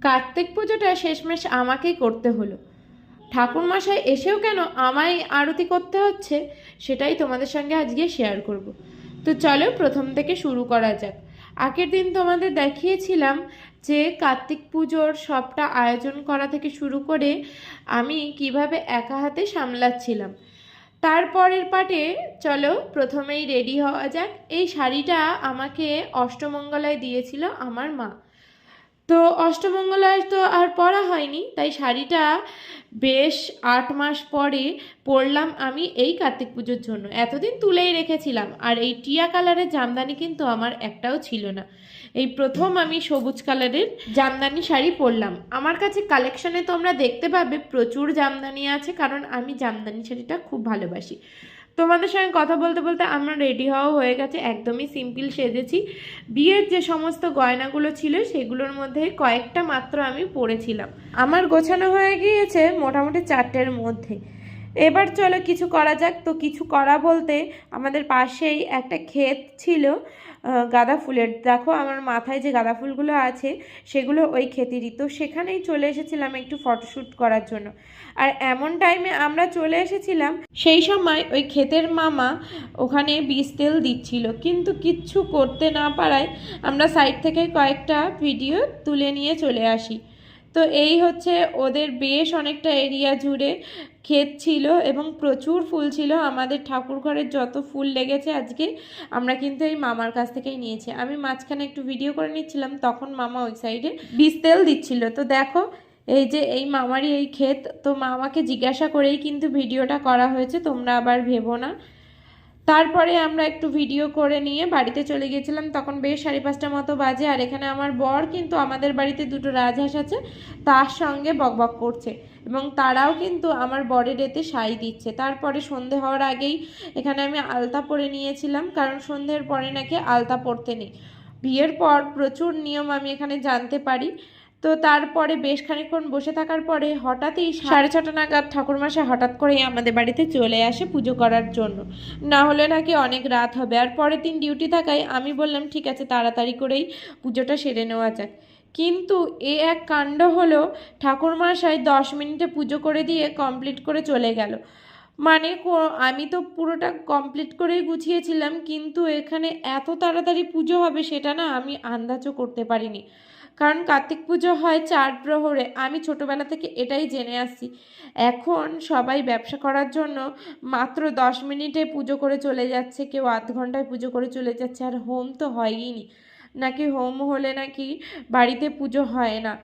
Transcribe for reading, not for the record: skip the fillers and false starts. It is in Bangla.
কার্তিক পুজোটা শেষমেশ আমাকেই করতে হলো। ঠাকুরমশাই এসেও কেন আমায় আরতি করতে হচ্ছে সেটাই তোমাদের সঙ্গে আজকে শেয়ার করব। তো চলো প্রথম থেকে শুরু করা যাক। আগের দিন তোমাদের দেখিয়েছিলাম যে কার্তিক পুজোর সবটা আয়োজন করা থেকে শুরু করে আমি কিভাবে একা হাতে সামলাচ্ছিলাম। তারপরের পার্টে চলো প্রথমেই রেডি হওয়া যাক। এই শাড়িটা আমাকে অষ্টমঙ্গলায় দিয়েছিল আমার মা। তো অষ্টমঙ্গলায় তো আর পরা হয়নি, তাই শাড়িটা বেশ 8 মাস পরে পরলাম আমি এই কার্তিক পুজোর জন্য। এতদিন তুলেই রেখেছিলাম, আর এই টিয়া কালারের জামদানি কিন্তু আমার একটাও ছিল না। এই প্রথম আমি সবুজ কালারের জামদানি শাড়ি পরলাম। আমার কাছে কালেকশনে তোমরা দেখতে পাবে প্রচুর জামদানি আছে, কারণ আমি জামদানি শাড়িটা খুব ভালোবাসি। তোমাদের সঙ্গে কথা বলতে বলতে আমরা রেডি হওয়া হয়ে গেছে, একদমই সিম্পল সেজেছি। বিয়ের যে সমস্ত গয়নাগুলো ছিল সেগুলোর মধ্যে কয়েকটা মাত্র আমি পরেছিলাম। আমার গোছানো হয়ে গিয়েছে মোটামুটি 4টের মধ্যে। এবার চলো কিছু করা যাক। তো কিছু করা বলতে আমাদের পাশেই একটা ক্ষেত ছিল গাঁদা ফুলের। দেখো আমার মাথায় যে গাঁদা ফুলগুলো আছে সেগুলো ওই ক্ষেতেরই। তো সেখানেই চলে এসেছিলাম একটু ফটোশ্যুট করার জন্য। আর এমন টাইমে আমরা চলে এসেছিলাম, সেই সময় ওই ক্ষেতের মামা ওখানে বীজ তেল দিচ্ছিল, কিন্তু কিচ্ছু করতে না পারায় আমরা সাইড থেকে কয়েকটা ভিডিও তুলে নিয়ে চলে আসি। তো এই হচ্ছে ওদের বেশ অনেকটা এরিয়া জুড়ে ক্ষেত ছিল এবং প্রচুর ফুল ছিল। আমাদের ঠাকুর ঘরের যত ফুল লেগেছে আজকে আমরা কিন্তু এই মামার কাছ থেকেই নিয়েছি। আমি মাঝখানে একটু ভিডিও করে নিচ্ছিলাম, তখন মামা ওই সাইডে বীজ তেল দিচ্ছিল। তো দেখো এই যে এই মামারই এই ক্ষেত। তো মামাকে জিজ্ঞাসা করেই কিন্তু ভিডিওটা করা হয়েছে, তোমরা আবার ভেবো না। তারপরে আমরা একটু ভিডিও করে নিয়ে বাড়িতে চলে গিয়েছিলাম। তখন বেশ 5:30 মতো বাজে। আর এখানে আমার বর কিন্তু আমাদের বাড়িতে দুটো রাজহাঁস আছে, তার সঙ্গে বকবক করছে, এবং তারাও কিন্তু আমার বরের এতে সাই দিচ্ছে। তারপরে সন্ধে হওয়ার আগেই এখানে আমি আলতা পরে নিয়েছিলাম, কারণ সন্ধ্যের পরে নাকি আলতা পরতে নেই। বিয়ের পর প্রচুর নিয়ম আমি এখানে জানতে পারি। তো তারপরে বেশ খানিকক্ষণ বসে থাকার পরে হঠাৎই 6:30 নাগাদ ঠাকুরমশাই হঠাৎ করেই আমাদের বাড়িতে চলে আসে পুজো করার জন্য। না হলে নাকি অনেক রাত হবে। আর পরের দিন ডিউটি থাকায় আমি বললাম ঠিক আছে তাড়াতাড়ি করেই পুজোটা সেরে নেওয়া যাক। কিন্তু এ এক কাণ্ড হলো, ঠাকুরমশাই 10 মিনিটে পুজো করে দিয়ে কমপ্লিট করে চলে গেল। মানে আমি তো পুরোটা কমপ্লিট করেই গুছিয়েছিলাম, কিন্তু এখানে এত তাড়াতাড়ি পুজো হবে সেটা না আমি আন্দাজও করতে পারিনি। কারণ কার্তিক পুজো হয় 4 প্রহরে, আমি ছোটোবেলা থেকে এটাই জেনে আসছি। এখন সবাই ব্যবসা করার জন্য মাত্র 10 মিনিটে পুজো করে চলে যাচ্ছে, কেউ আধ ঘন্টায় পুজো করে চলে যাচ্ছে। আর হোম তো হয়ই নি, নাকি হোম হলে নাকি বাড়িতে পুজো হয় না।